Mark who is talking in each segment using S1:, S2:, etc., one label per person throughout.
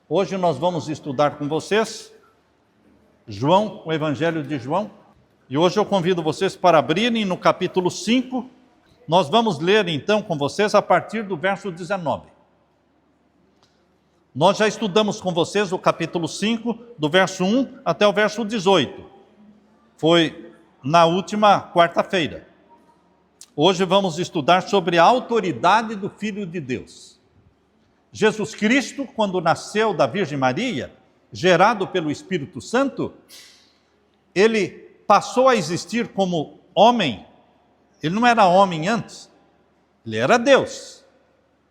S1: Hoje nós vamos estudar com vocês João, o Evangelho de João. E hoje eu convido vocês para abrirem no capítulo 5. Nós vamos ler então com vocês a partir do verso 19. Nós já estudamos com vocês o capítulo 5, do verso 1 até o verso 18. Foi na última quarta-feira. Hoje vamos estudar sobre a autoridade do Filho de Deus. Jesus Cristo, quando nasceu da Virgem Maria, gerado pelo Espírito Santo, ele passou a existir como homem. Ele não era homem antes, ele era Deus.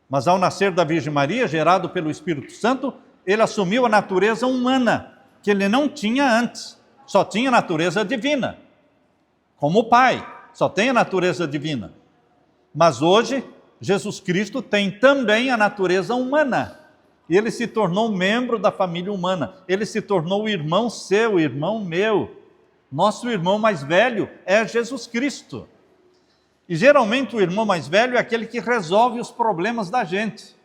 S1: Mas ao nascer da Virgem Maria, gerado pelo Espírito Santo, ele assumiu a natureza humana, que ele não tinha antes, só tinha natureza divina. Como o Pai, só tem a natureza divina. Mas hoje, Jesus Cristo tem também a natureza humana. E ele se tornou membro da família humana. Ele se tornou irmão seu, irmão meu. Nosso irmão mais velho é Jesus Cristo. E geralmente o irmão mais velho é aquele que resolve os problemas da gente.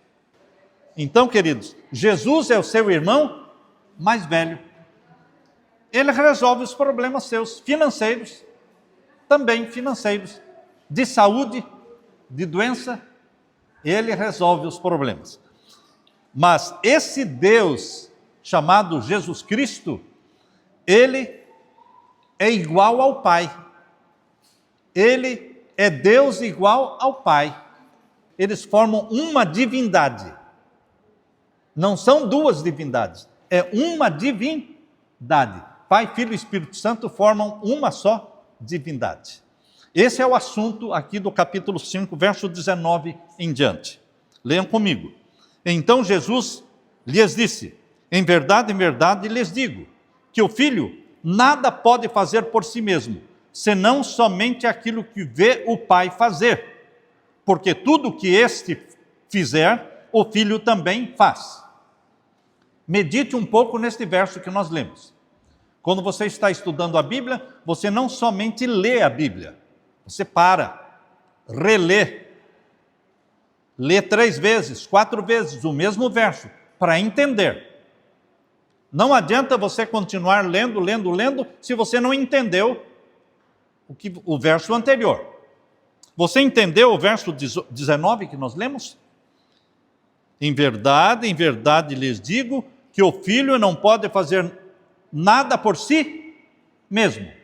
S1: Então, queridos, Jesus é o seu irmão mais velho. Ele resolve os problemas seus, financeiros, também financeiros, de saúde, de doença, ele resolve os problemas. Mas esse Deus, chamado Jesus Cristo, ele é igual ao Pai. Ele é Deus igual ao Pai. Eles formam uma divindade. Não são duas divindades, é uma divindade. Pai, Filho e Espírito Santo formam uma só divindade. Esse é o assunto aqui do capítulo 5, verso 19 em diante. Leiam comigo. Então Jesus lhes disse: em verdade lhes digo, que o Filho nada pode fazer por si mesmo, senão somente aquilo que vê o Pai fazer. Porque tudo que este fizer, o Filho também faz. Medite um pouco neste verso que nós lemos. Quando você está estudando a Bíblia, você não somente lê a Bíblia, você para, relê, lê 3 vezes, 4 vezes o mesmo verso, para entender. Não adianta você continuar lendo, se você não entendeu o verso anterior. Você entendeu o verso 19 que nós lemos? Em verdade lhes digo, que o Filho não pode fazer nada por si mesmo.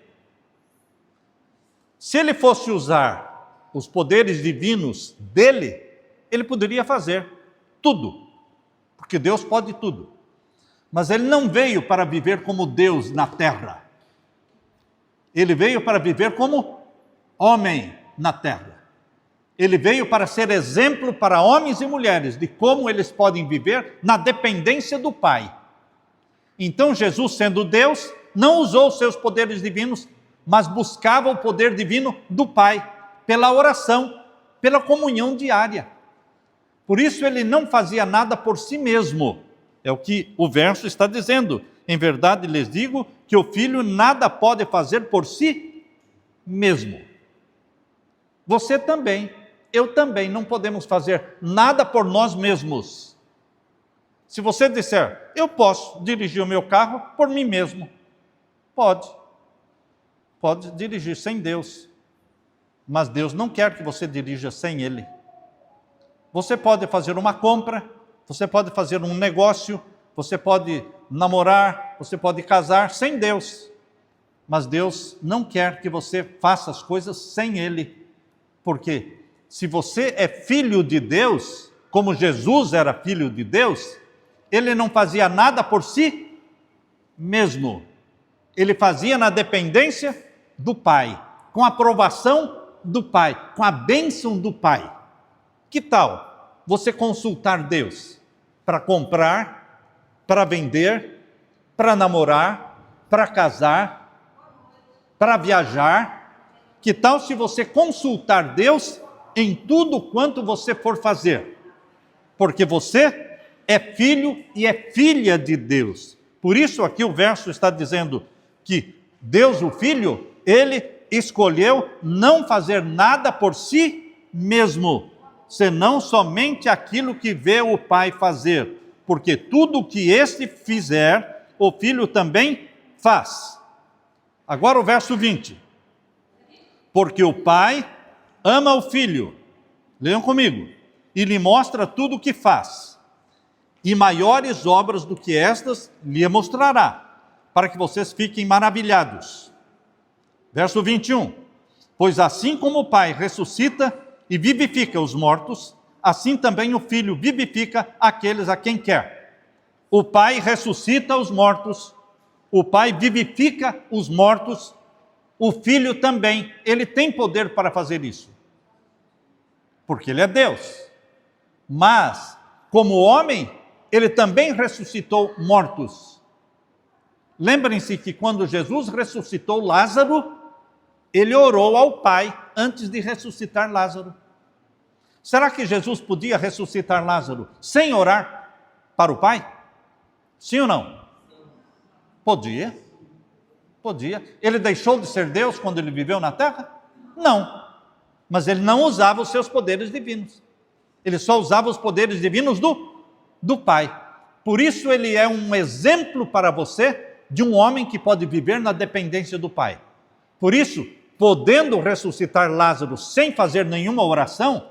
S1: Se ele fosse usar os poderes divinos dele, ele poderia fazer tudo, porque Deus pode tudo. Mas ele não veio para viver como Deus na terra. Ele veio para viver como homem na terra. Ele veio para ser exemplo para homens e mulheres de como eles podem viver na dependência do Pai. Então Jesus, sendo Deus, não usou os seus poderes divinos, mas buscava o poder divino do Pai, pela oração, pela comunhão diária. Por isso ele não fazia nada por si mesmo. É o que o verso está dizendo. Em verdade lhes digo que o Filho nada pode fazer por si mesmo. Você também, eu também não podemos fazer nada por nós mesmos. Se você disser, eu posso dirigir o meu carro por mim mesmo. Pode dirigir sem Deus. Mas Deus não quer que você dirija sem Ele. Você pode fazer uma compra, você pode fazer um negócio, você pode namorar, você pode casar sem Deus. Mas Deus não quer que você faça as coisas sem Ele. Porque se você é filho de Deus, como Jesus era filho de Deus, Ele não fazia nada por si mesmo. Ele fazia na dependência do Pai, com a aprovação do Pai, com a bênção do Pai. Que tal você consultar Deus para comprar, para vender, para namorar, para casar, para viajar? Que tal se você consultar Deus em tudo quanto você for fazer? Porque você é filho e é filha de Deus. Por isso aqui o verso está dizendo que Deus, o Filho, ele escolheu não fazer nada por si mesmo, senão somente aquilo que vê o Pai fazer. porque tudo o que este fizer, o Filho também faz. Agora o verso 20. Porque o Pai ama o Filho, leiam comigo, e lhe mostra tudo o que faz. E maiores obras do que estas lhe mostrará, para que vocês fiquem maravilhados. Verso 21. Pois assim como o Pai ressuscita e vivifica os mortos, assim também o Filho vivifica aqueles a quem quer. O Pai ressuscita os mortos, o Pai vivifica os mortos, o Filho também, ele tem poder para fazer isso. Porque ele é Deus. Mas, como homem, ele também ressuscitou mortos. Lembrem-se que quando Jesus ressuscitou Lázaro, ele orou ao Pai antes de ressuscitar Lázaro. Será que Jesus podia ressuscitar Lázaro sem orar para o Pai? Sim ou não? Podia. Podia. Ele deixou de ser Deus quando ele viveu na terra? Não. Mas ele não usava os seus poderes divinos. Ele só usava os poderes divinos do Pai. Por isso ele é um exemplo para você de um homem que pode viver na dependência do Pai. Por isso, podendo ressuscitar Lázaro sem fazer nenhuma oração,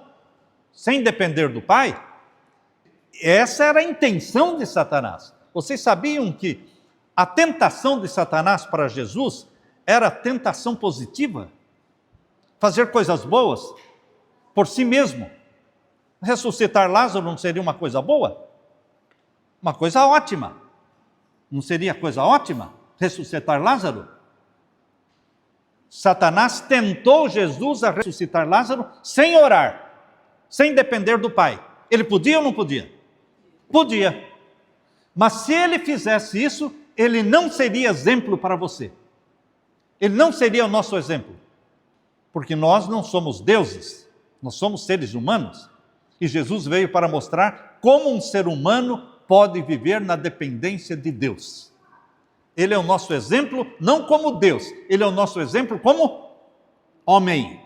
S1: sem depender do Pai, essa era a intenção de Satanás. Vocês sabiam que a tentação de Satanás para Jesus era tentação positiva? Fazer coisas boas por si mesmo. Ressuscitar Lázaro não seria uma coisa boa? Uma coisa ótima. Não seria coisa ótima ressuscitar Lázaro? Satanás tentou Jesus a ressuscitar Lázaro sem orar, sem depender do Pai. Ele podia ou não podia? Podia. Mas se ele fizesse isso, ele não seria exemplo para você. Ele não seria o nosso exemplo. Porque nós não somos deuses, nós somos seres humanos. E Jesus veio para mostrar como um ser humano pode viver na dependência de Deus. Ele é o nosso exemplo, não como Deus, ele é o nosso exemplo como homem.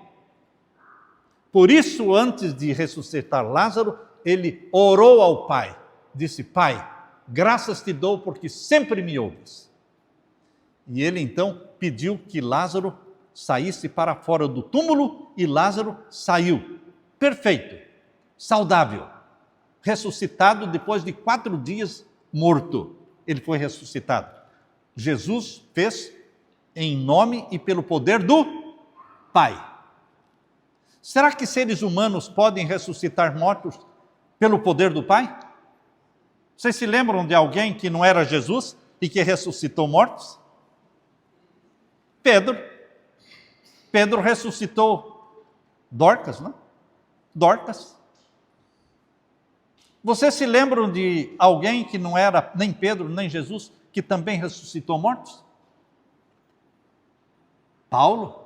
S1: Por isso, antes de ressuscitar Lázaro, ele orou ao Pai. Disse: Pai, graças te dou porque sempre me ouves. E ele então pediu que Lázaro saísse para fora do túmulo e Lázaro saiu. Perfeito, saudável, ressuscitado depois de 4 dias morto. Ele foi ressuscitado. Jesus fez em nome e pelo poder do Pai. Será que seres humanos podem ressuscitar mortos pelo poder do Pai? Vocês se lembram de alguém que não era Jesus e que ressuscitou mortos? Pedro. Pedro ressuscitou Dorcas, não? Dorcas. Vocês se lembram de alguém que não era nem Pedro, nem Jesus, que também ressuscitou mortos? Paulo,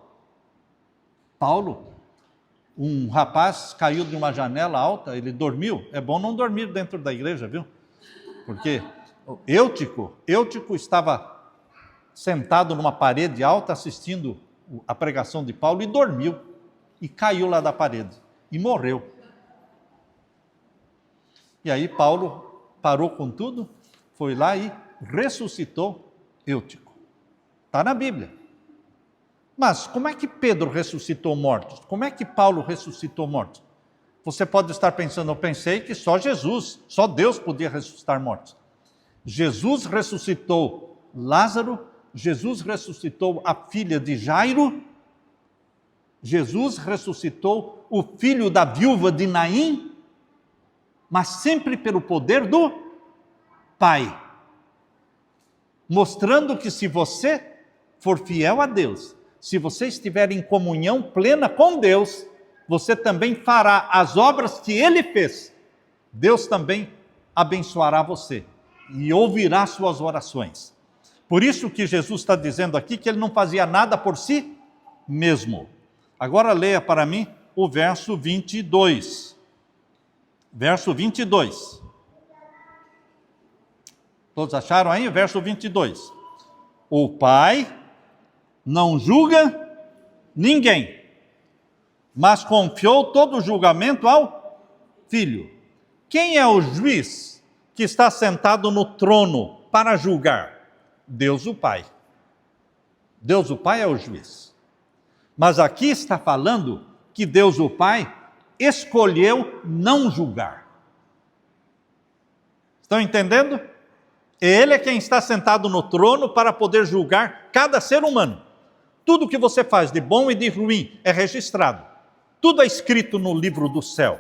S1: um rapaz caiu de uma janela alta, ele dormiu. É bom não dormir dentro da igreja, viu? Porque Eutico estava sentado numa parede alta assistindo a pregação de Paulo e dormiu. E caiu lá da parede e morreu. E aí Paulo parou com tudo, foi lá e ressuscitou Eutico. Está na Bíblia. Mas como é que Pedro ressuscitou mortos? Como é que Paulo ressuscitou mortos? Você pode estar pensando: eu pensei que só Jesus, só Deus podia ressuscitar mortos. Jesus ressuscitou Lázaro, Jesus ressuscitou a filha de Jairo, Jesus ressuscitou o filho da viúva de Naim, mas sempre pelo poder do Pai. Mostrando que se você for fiel a Deus, se você estiver em comunhão plena com Deus, você também fará as obras que Ele fez. Deus também abençoará você e ouvirá suas orações. Por isso que Jesus está dizendo aqui que Ele não fazia nada por si mesmo. Agora leia para mim o verso 22. Verso 22. Todos acharam aí? Verso 22. O Pai não julga ninguém, mas confiou todo o julgamento ao Filho. Quem é o juiz que está sentado no trono para julgar? Deus o Pai. Deus o Pai é o juiz. Mas aqui está falando que Deus o Pai escolheu não julgar. Estão entendendo? Ele é quem está sentado no trono para poder julgar cada ser humano. Tudo que você faz de bom e de ruim é registrado. Tudo é escrito no livro do céu.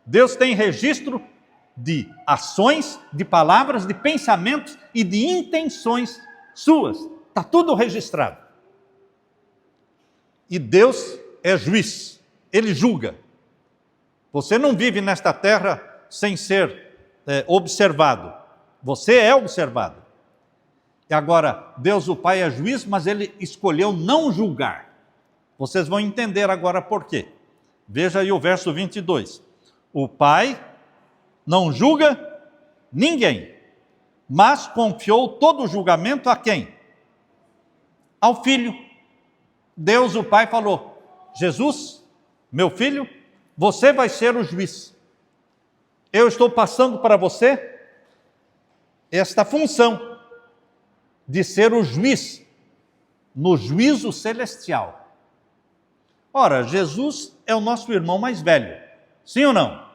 S1: Deus tem registro de ações, de palavras, de pensamentos e de intenções suas. Está tudo registrado. E Deus é juiz. Ele julga. Você não vive nesta terra sem ser observado. Você é observado. E agora, Deus o Pai é juiz, mas Ele escolheu não julgar. Vocês vão entender agora por quê. Veja aí o verso 22. O Pai não julga ninguém, mas confiou todo o julgamento a quem? Ao Filho. Deus o Pai falou: Jesus, meu filho, você vai ser o juiz. Eu estou passando para você esta função de ser o juiz no juízo celestial. Ora, Jesus é o nosso irmão mais velho, sim ou não?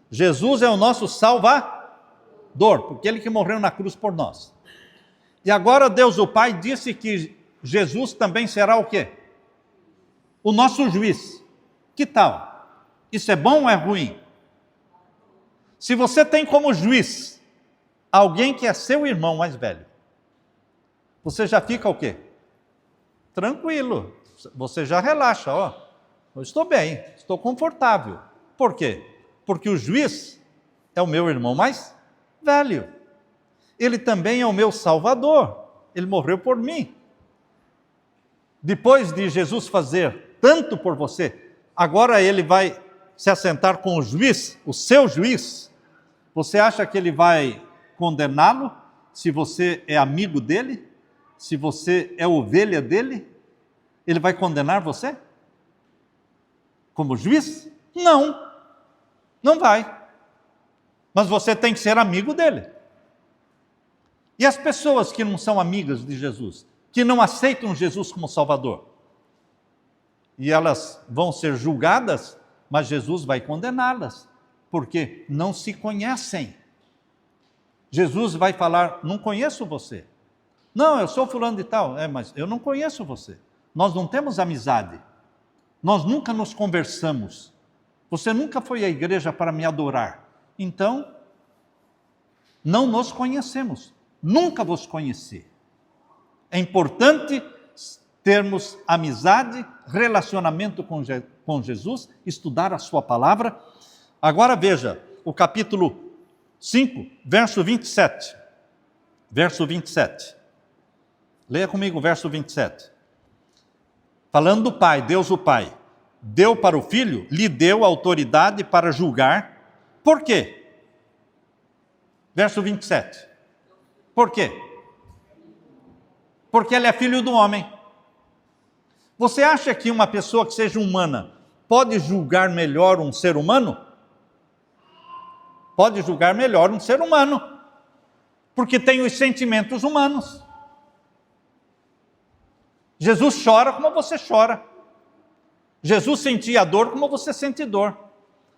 S1: Jesus é o nosso Salvador, porque Ele que morreu na cruz por nós. E agora Deus o Pai disse que Jesus também será o quê? O nosso juiz. Que tal? Isso é bom ou é ruim? Se você tem como juiz alguém que é seu irmão mais velho, você já fica o quê? Tranquilo. Você já relaxa, ó. Eu estou bem, estou confortável. Por quê? Porque o juiz é o meu irmão mais velho. Ele também é o meu Salvador. Ele morreu por mim. Depois de Jesus fazer tanto por você, agora ele vai se assentar com o juiz, o seu juiz. Você acha que ele vai condená-lo se você é amigo dele? Se você é ovelha dele? Ele vai condenar você? Como juiz? Não, não vai. Mas você tem que ser amigo dele. E as pessoas que não são amigas de Jesus, que não aceitam Jesus como Salvador, e elas vão ser julgadas, mas Jesus vai condená-las, porque não se conhecem. Jesus vai falar: não conheço você. Não, eu sou fulano de tal. Mas eu não conheço você. Nós não temos amizade. Nós nunca nos conversamos. Você nunca foi à igreja para me adorar. Então, não nos conhecemos. Nunca vos conheci. É importante termos amizade, relacionamento com Jesus, estudar a sua palavra. Agora veja, o capítulo 5, verso 27. Verso 27. Leia comigo o verso 27. Falando do Pai, Deus o Pai, deu para o Filho, lhe deu autoridade para julgar. Por quê? Verso 27. Por quê? Porque ele é filho do homem. Você acha que uma pessoa que seja humana pode julgar melhor um ser humano? Pode julgar melhor um ser humano, porque tem os sentimentos humanos. Jesus chora como você chora. Jesus sentia dor como você sente dor.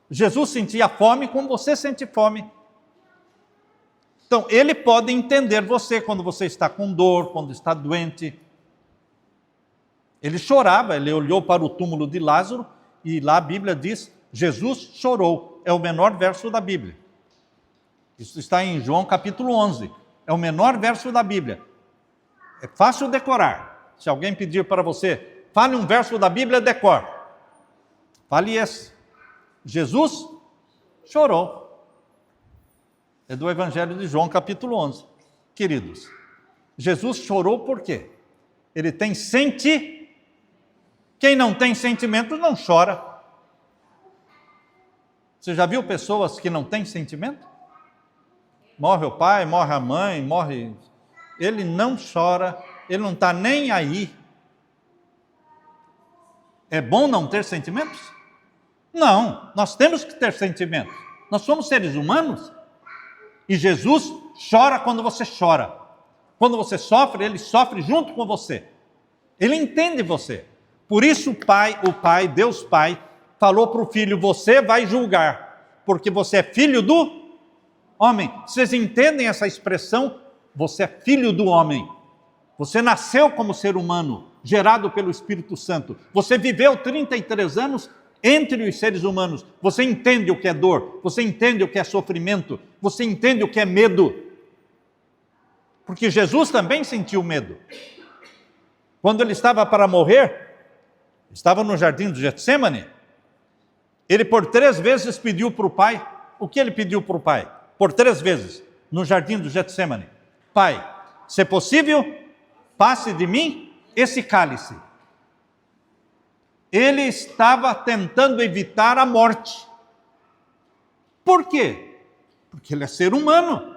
S1: Jesus sentia fome como você sente fome. Então, ele pode entender você quando você está com dor, quando está doente. Ele chorava, ele olhou para o túmulo de Lázaro e lá a Bíblia diz: Jesus chorou. É o menor verso da Bíblia. Isso está em João capítulo 11. É o menor verso da Bíblia. É fácil decorar. Se alguém pedir para você, fale um verso da Bíblia, decora. Fale esse. Jesus chorou. É do Evangelho de João, capítulo 11. Queridos, Jesus chorou por quê? Ele tem Quem não tem sentimentos não chora. Você já viu pessoas que não têm sentimento? Morre o pai, morre a mãe, morre... Ele não chora, ele não está nem aí. É bom não ter sentimentos? Não, nós temos que ter sentimentos. Nós somos seres humanos. E Jesus chora quando você chora. Quando você sofre, ele sofre junto com você. Ele entende você. Por isso o Pai, Deus Pai, falou para o Filho, você vai julgar, porque você é filho do homem. Vocês entendem essa expressão? Você é filho do homem. Você nasceu como ser humano, gerado pelo Espírito Santo. Você viveu 33 anos entre os seres humanos. Você entende o que é dor, você entende o que é sofrimento, você entende o que é medo. Porque Jesus também sentiu medo. Quando ele estava para morrer, estava no jardim do Getsêmani, ele por 3 vezes pediu para o Pai. O que ele pediu para o Pai? Por 3 vezes, no jardim do Getsêmani. Pai, se é possível, passe de mim esse cálice. Ele estava tentando evitar a morte. Por quê? Porque ele é ser humano.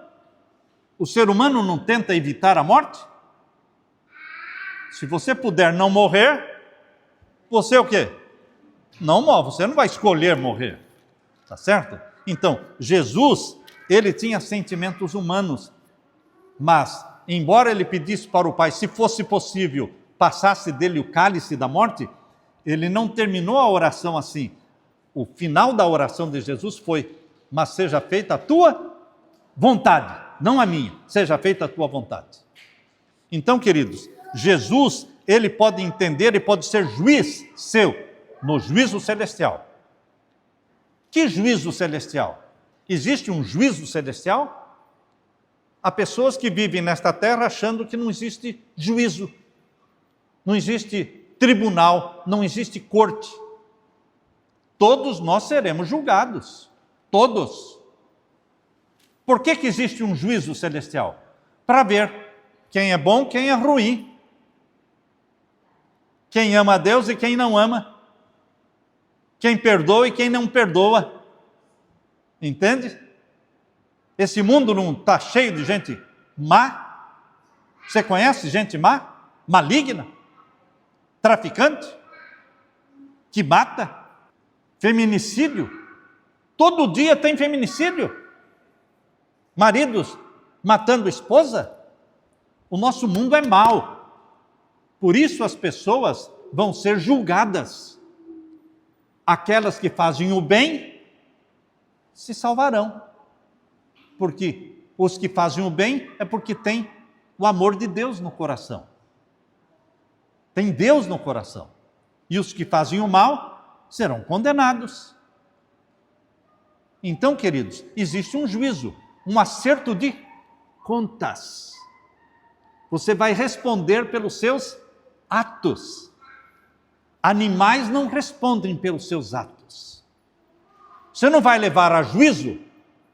S1: O ser humano não tenta evitar a morte? Se você puder não morrer, você o quê? Não morre, você não vai escolher morrer. Tá certo? Então, Jesus, ele tinha sentimentos humanos, mas, embora ele pedisse para o Pai, se fosse possível, passasse dele o cálice da morte, ele não terminou a oração assim. O final da oração de Jesus foi, mas seja feita a tua vontade, não a minha, seja feita a tua vontade. Então, queridos, Jesus, ele pode entender, ele pode ser juiz seu, no juízo celestial. Que juízo celestial? Existe um juízo celestial? Há pessoas que vivem nesta terra achando que não existe juízo, não existe tribunal, não existe corte. Todos nós seremos julgados, todos. Por que existe um juízo celestial? Para ver quem é bom, quem é ruim, quem ama a Deus e quem não ama, quem perdoa e quem não perdoa. Entende? Esse mundo não está cheio de gente má? Você conhece gente má? Maligna? Traficante? Que mata? Feminicídio? Todo dia tem feminicídio. Maridos matando esposa. O nosso mundo é mau. Por isso as pessoas vão ser julgadas. Aquelas que fazem o bem se salvarão. Porque os que fazem o bem é porque têm o amor de Deus no coração. Tem Deus no coração. E os que fazem o mal serão condenados. Então, queridos, existe um juízo, um acerto de contas. Você vai responder pelos seus atos. Animais não respondem pelos seus atos. Você não vai levar a juízo,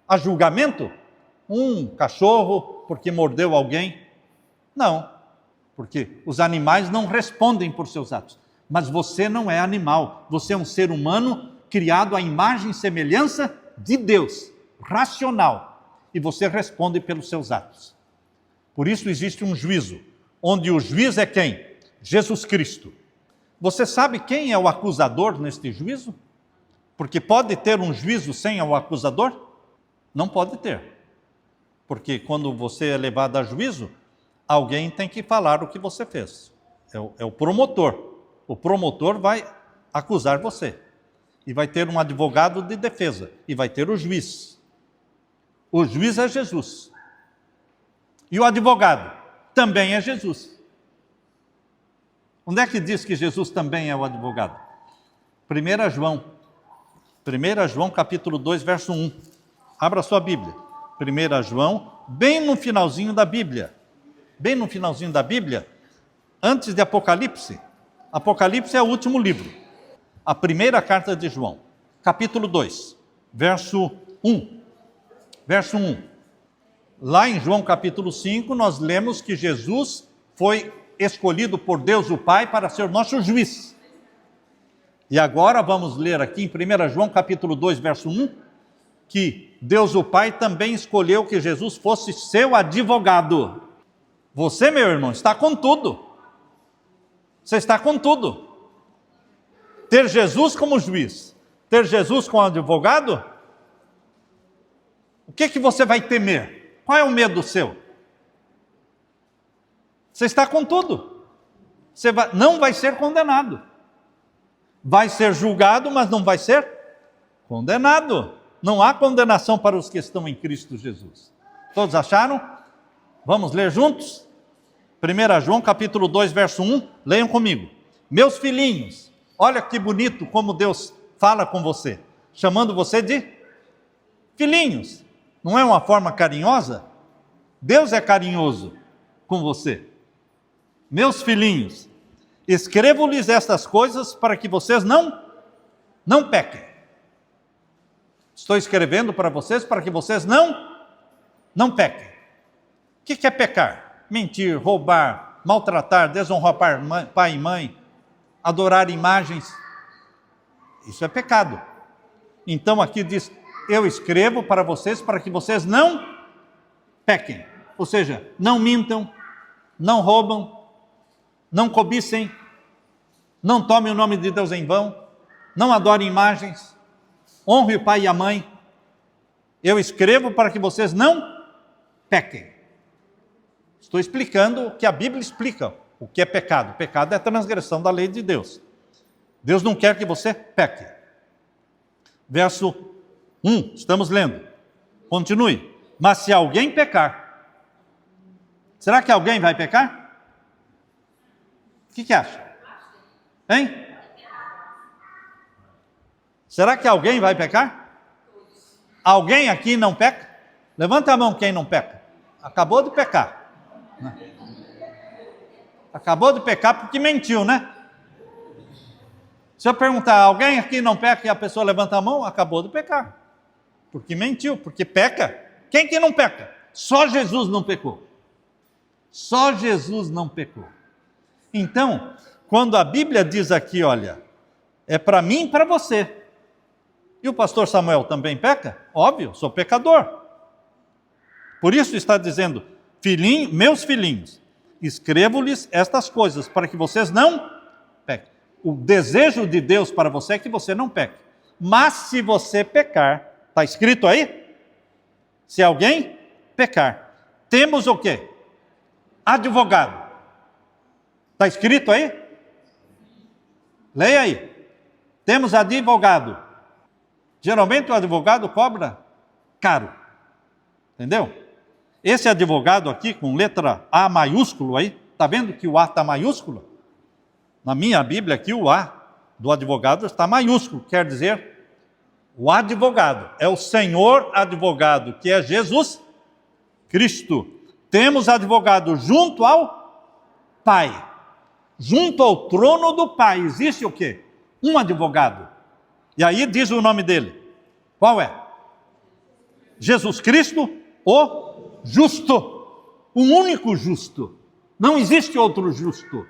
S1: a julgamento, um cachorro porque mordeu alguém. Não, porque os animais não respondem por seus atos. Mas você não é animal, você é um ser humano criado à imagem e semelhança de Deus, racional. E você responde pelos seus atos. Por isso existe um juízo, onde o juiz é quem? Jesus Cristo. Você sabe quem é o acusador neste juízo? Porque pode ter um juízo sem o acusador? Não pode ter. Porque quando você é levado a juízo, alguém tem que falar o que você fez. É o promotor. O promotor vai acusar você. E vai ter um advogado de defesa. E vai ter o juiz. O juiz é Jesus. E o advogado também é Jesus. Onde é que diz que Jesus também é o advogado? 1 João capítulo 2, verso 1. Abra sua Bíblia. 1 João, bem no finalzinho da Bíblia. Bem no finalzinho da Bíblia, antes de Apocalipse. Apocalipse é o último livro. A primeira carta de João, capítulo 2, verso 1. Verso 1. Lá em João capítulo 5, nós lemos que Jesus foi escolhido por Deus o Pai para ser nosso juiz. E agora vamos ler aqui em 1 João capítulo 2, verso 1, que Deus o Pai também escolheu que Jesus fosse seu advogado. Você, meu irmão, está com tudo. Você está com tudo. Ter Jesus como juiz, ter Jesus como advogado, O que você vai temer? Qual é o medo seu? Você está com tudo. Você não vai ser condenado. Vai ser julgado, mas não vai ser condenado. Não há condenação para os que estão em Cristo Jesus. Todos acharam? Vamos ler juntos? 1 João capítulo 2, verso 1. Leiam comigo. Meus filhinhos, olha que bonito como Deus fala com você, chamando você de filhinhos. Não é uma forma carinhosa? Deus é carinhoso com você. Meus filhinhos, escrevo-lhes estas coisas para que vocês não pequem. Estou escrevendo para vocês para que vocês não pequem. O que é pecar? Mentir, roubar, maltratar, desonrar pai e mãe, adorar imagens. Isso é pecado. Então aqui diz, eu escrevo para vocês para que vocês não pequem. Ou seja, não mintam, não roubam, não cobicem, não tomem o nome de Deus em vão, não adorem imagens, honre o pai e a mãe. Eu escrevo para que vocês não pequem. Estou explicando o que a Bíblia explica, o que é pecado. Pecado é a transgressão da lei de Deus. Deus não quer que você peque. Verso 1, estamos lendo. Continue. Mas se alguém pecar, será que alguém vai pecar? O que acha? Hein? Será que alguém vai pecar? Alguém aqui não peca? Levanta a mão quem não peca. Acabou de pecar. Acabou de pecar porque mentiu, né? Se eu perguntar, alguém aqui não peca e a pessoa levanta a mão, acabou de pecar. Porque mentiu, porque peca. Quem que não peca? Só Jesus não pecou. Só Jesus não pecou. Então, quando a Bíblia diz aqui, olha, é para mim e para você. E o pastor Samuel também peca? Óbvio, sou pecador. Por isso está dizendo, meus filhinhos, escrevo-lhes estas coisas para que vocês não pequem. O desejo de Deus para você é que você não peque. Mas se você pecar, está escrito aí? Se alguém pecar, temos o quê? Advogado. Está escrito aí? Leia aí. Temos advogado. Geralmente o advogado cobra caro. Entendeu? Esse advogado aqui, com letra A maiúsculo aí, está vendo que o A está maiúsculo? Na minha Bíblia aqui, o A do advogado está maiúsculo, quer dizer, o advogado é o Senhor advogado, que é Jesus Cristo. Temos advogado junto ao Pai. Junto ao trono do Pai, existe o quê? Um advogado. E aí diz o nome dele. Qual é? Jesus Cristo, o justo. O único justo. Não existe outro justo.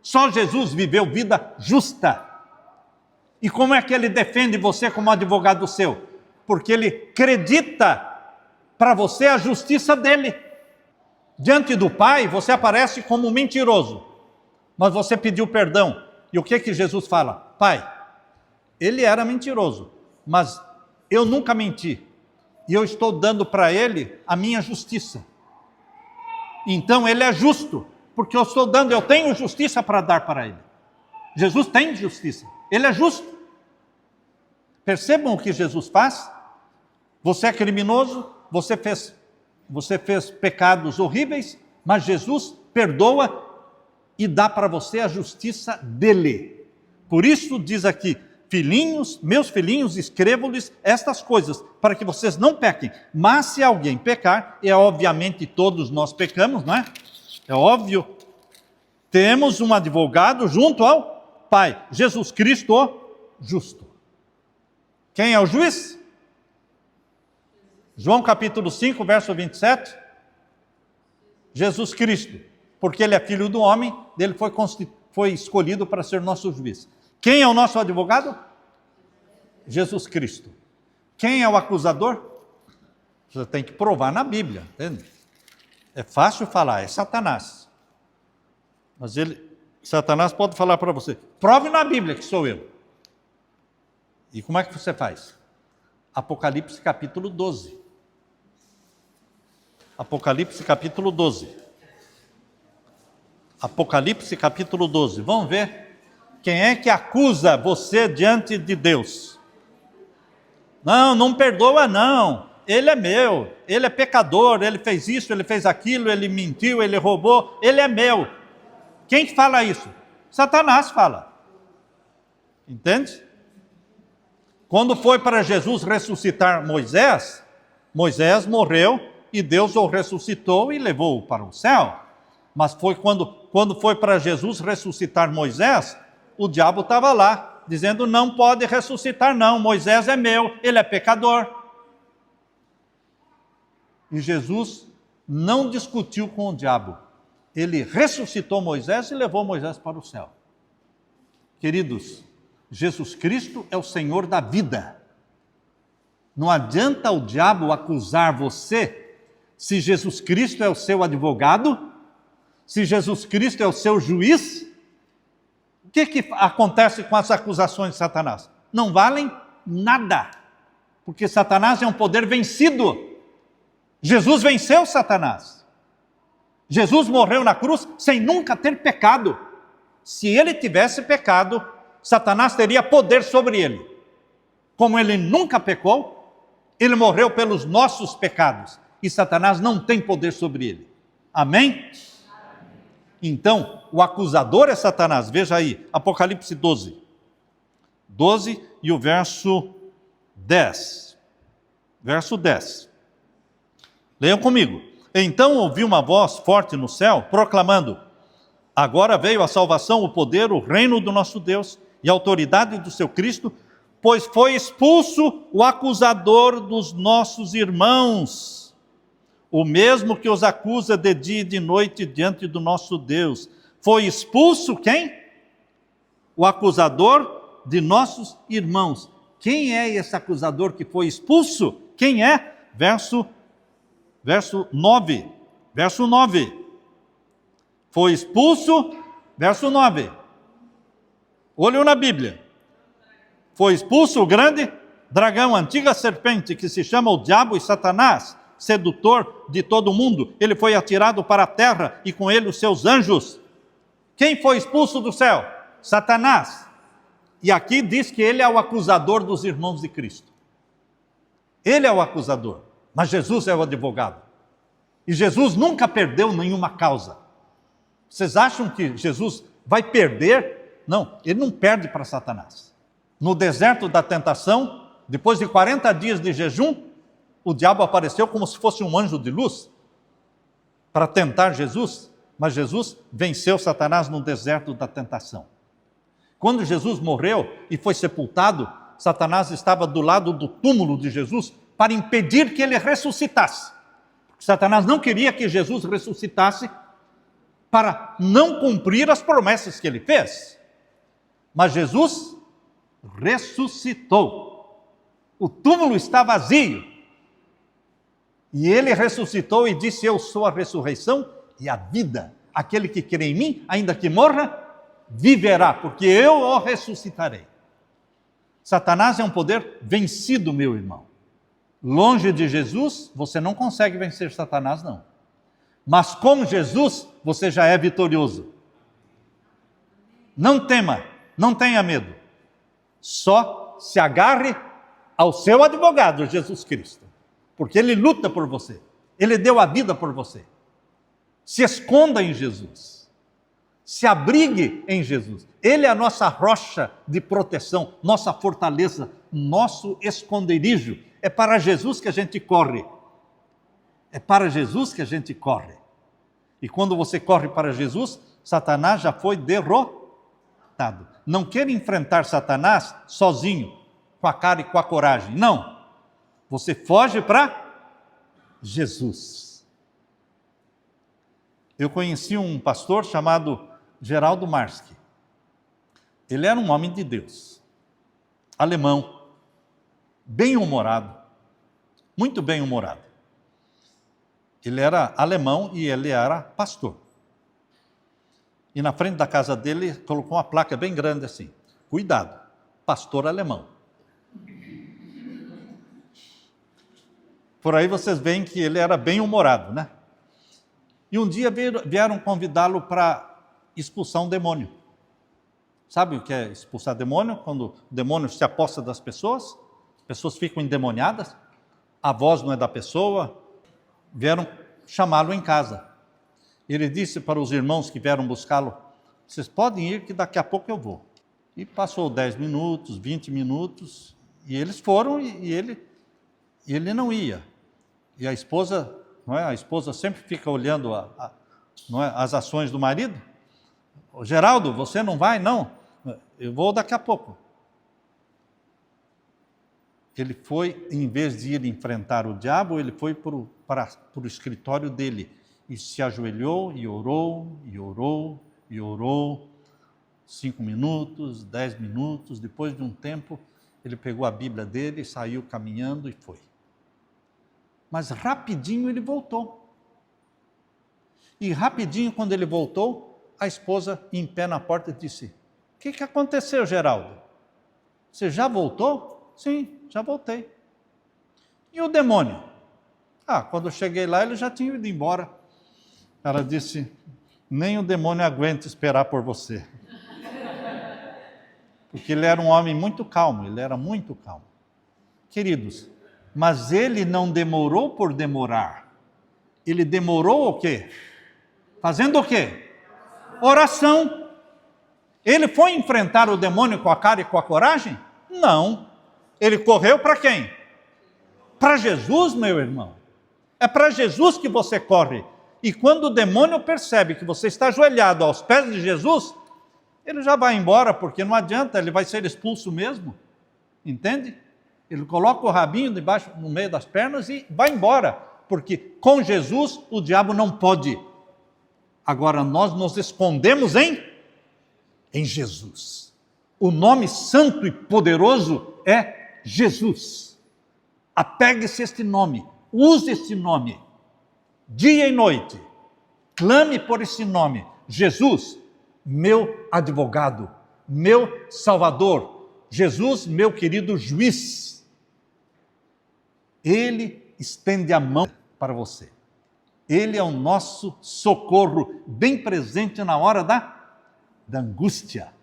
S1: Só Jesus viveu vida justa. E como é que ele defende você como advogado seu? Porque ele acredita para você a justiça dele. Diante do Pai, você aparece como mentiroso, mas você pediu perdão. E o que Jesus fala? Pai, ele era mentiroso, mas eu nunca menti. E eu estou dando para ele a minha justiça. Então ele é justo, porque eu tenho justiça para dar para ele. Jesus tem justiça, ele é justo. Percebam o que Jesus faz? Você é criminoso, você fez pecados horríveis, mas Jesus perdoa e dá para você a justiça dele. Por isso diz aqui, filhinhos, meus filhinhos, escrevo-lhes estas coisas, para que vocês não pequem. Mas se alguém pecar, e obviamente todos nós pecamos, não é? É óbvio. Temos um advogado junto ao Pai, Jesus Cristo, o justo. Quem é o juiz? João capítulo 5, verso 27. Jesus Cristo, porque ele é filho do homem, ele foi escolhido para ser nosso juiz. Quem é o nosso advogado? Jesus Cristo. Quem é o acusador? Você tem que provar na Bíblia, entende? É fácil falar, é Satanás. Mas Satanás pode falar para você, prove na Bíblia que sou eu. E como é que você faz? Apocalipse capítulo 12. Apocalipse capítulo 12. Apocalipse capítulo 12. Vamos ver quem é que acusa você diante de Deus. Não, não perdoa não. Ele é meu, ele é pecador, ele fez isso, ele fez aquilo, ele mentiu, ele roubou, ele é meu. Quem fala isso? Satanás fala. Entende? Quando foi para Jesus ressuscitar Moisés, Moisés morreu e Deus o ressuscitou e levou-o para o céu. Mas foi quando foi para Jesus ressuscitar Moisés, o diabo estava lá, dizendo, não pode ressuscitar não, Moisés é meu, ele é pecador. E Jesus não discutiu com o diabo. Ele ressuscitou Moisés e levou Moisés para o céu. Queridos, Jesus Cristo é o Senhor da vida. Não adianta o diabo acusar você se Jesus Cristo é o seu advogado, se Jesus Cristo é o seu juiz. O que acontece com as acusações de Satanás? Não valem nada, porque Satanás é um poder vencido. Jesus venceu Satanás. Jesus morreu na cruz sem nunca ter pecado. Se ele tivesse pecado, Satanás teria poder sobre ele. Como ele nunca pecou, ele morreu pelos nossos pecados. E Satanás não tem poder sobre ele. Amém? Então, o acusador é Satanás. Veja aí, Apocalipse 12. 12 e o verso 10. Verso 10. Leiam comigo. Então ouvi uma voz forte no céu, proclamando, agora veio a salvação, o poder, o reino do nosso Deus e a autoridade do seu Cristo, pois foi expulso o acusador dos nossos irmãos, o mesmo que os acusa de dia e de noite diante do nosso Deus. Foi expulso quem? O acusador de nossos irmãos. Quem é esse acusador que foi expulso? Quem é? Verso 9. Verso 9. Foi expulso, verso 9. Olhem na Bíblia. Foi expulso o grande dragão, a antiga serpente, que se chama o diabo e Satanás, sedutor de todo mundo. Ele foi atirado para a terra e com ele os seus anjos. Quem foi expulso do céu? Satanás. E aqui diz que ele é o acusador dos irmãos de Cristo. Ele é o acusador, mas Jesus é o advogado. E Jesus nunca perdeu nenhuma causa. Vocês acham que Jesus vai perder? Não, ele não perde para Satanás. No deserto da tentação, depois de 40 dias de jejum, o diabo apareceu como se fosse um anjo de luz para tentar Jesus, mas Jesus venceu Satanás no deserto da tentação. Quando Jesus morreu e foi sepultado, Satanás estava do lado do túmulo de Jesus para impedir que ele ressuscitasse. Satanás não queria que Jesus ressuscitasse para não cumprir as promessas que ele fez. Mas Jesus ressuscitou. O túmulo está vazio. E ele ressuscitou e disse, eu sou a ressurreição e a vida. Aquele que crê em mim, ainda que morra, viverá, porque eu o ressuscitarei. Satanás é um poder vencido, meu irmão. Longe de Jesus, você não consegue vencer Satanás, não. Mas com Jesus, você já é vitorioso. Não tema, não tenha medo. Só se agarre ao seu advogado, Jesus Cristo. Porque ele luta por você. Ele deu a vida por você. Se esconda em Jesus. Se abrigue em Jesus. Ele é a nossa rocha de proteção, nossa fortaleza, nosso esconderijo. É para Jesus que a gente corre. É para Jesus que a gente corre. E quando você corre para Jesus, Satanás já foi derrotado. Não queira enfrentar Satanás sozinho, com a cara e com a coragem. Não. Você foge para Jesus. Eu conheci um pastor chamado Geraldo Marski. Ele era um homem de Deus. Alemão. Bem-humorado, muito bem-humorado. Ele era alemão e ele era pastor. E na frente da casa dele colocou uma placa bem grande assim, cuidado, pastor alemão. Por aí vocês veem que ele era bem humorado, né? E um dia vieram convidá-lo para expulsar um demônio. Sabe o que é expulsar demônio? Quando o demônio se aposta das pessoas ficam endemoniadas, a voz não é da pessoa. Vieram chamá-lo em casa. Ele disse para os irmãos que vieram buscá-lo: vocês podem ir que daqui a pouco eu vou. E passou 10 minutos, 20 minutos, e eles foram e ele não ia. E a esposa, não é? A esposa sempre fica olhando não é? As ações do marido. Geraldo, você não vai? Não, eu vou daqui a pouco. Ele foi, em vez de ir enfrentar o diabo, ele foi para o escritório dele e se ajoelhou e orou, e orou, e orou. 5 minutos, 10 minutos, depois de um tempo, ele pegou a Bíblia dele, saiu caminhando e foi. Mas rapidinho ele voltou. E rapidinho, quando ele voltou, a esposa, em pé na porta, disse: o que aconteceu, Geraldo? Você já voltou? Sim, já voltei. E o demônio? Quando eu cheguei lá, ele já tinha ido embora. Ela disse: nem o demônio aguenta esperar por você. Porque ele era um homem muito calmo, ele era muito calmo. Queridos, mas ele não demorou por demorar. Ele demorou o quê? Fazendo o quê? Oração. Ele foi enfrentar o demônio com a cara e com a coragem? Não. Ele correu para quem? Para Jesus, meu irmão. É para Jesus que você corre. E quando o demônio percebe que você está ajoelhado aos pés de Jesus, ele já vai embora, porque não adianta, ele vai ser expulso mesmo. Entende? Ele coloca o rabinho debaixo, no meio das pernas e vai embora, porque com Jesus o diabo não pode. Agora nós nos escondemos em Jesus. O nome santo e poderoso é Jesus. Apegue-se a este nome, use este nome, dia e noite. Clame por esse nome, Jesus, meu advogado, meu Salvador, Jesus, meu querido juiz. Ele estende a mão para você. Ele é o nosso socorro, bem presente na hora da angústia.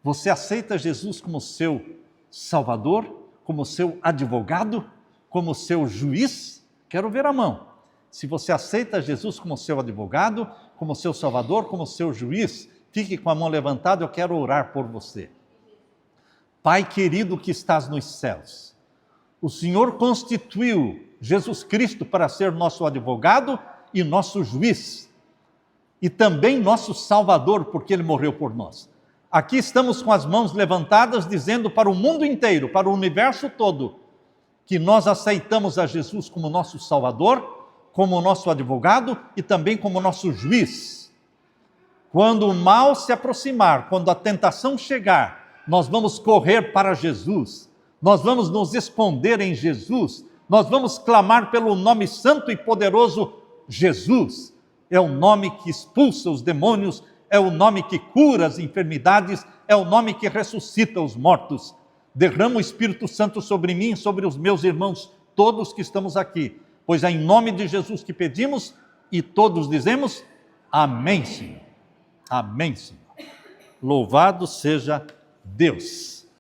S1: Você aceita Jesus como seu Salvador, como seu advogado, como seu juiz? Quero ver a mão. Se você aceita Jesus como seu advogado, como seu Salvador, como seu juiz, fique com a mão levantada, eu quero orar por você. Pai querido que estás nos céus, o Senhor constituiu Jesus Cristo para ser nosso advogado e nosso juiz, e também nosso Salvador, porque Ele morreu por nós. Aqui estamos com as mãos levantadas, dizendo para o mundo inteiro, para o universo todo, que nós aceitamos a Jesus como nosso Salvador, como nosso advogado e também como nosso juiz. Quando o mal se aproximar, quando a tentação chegar, nós vamos correr para Jesus, nós vamos nos esconder em Jesus, nós vamos clamar pelo nome santo e poderoso Jesus. É o nome que expulsa os demônios, é o nome que cura as enfermidades, é o nome que ressuscita os mortos. Derrama o Espírito Santo sobre mim e sobre os meus irmãos, todos que estamos aqui, pois é em nome de Jesus que pedimos e todos dizemos amém, Senhor. Amém, Senhor. Louvado seja Deus.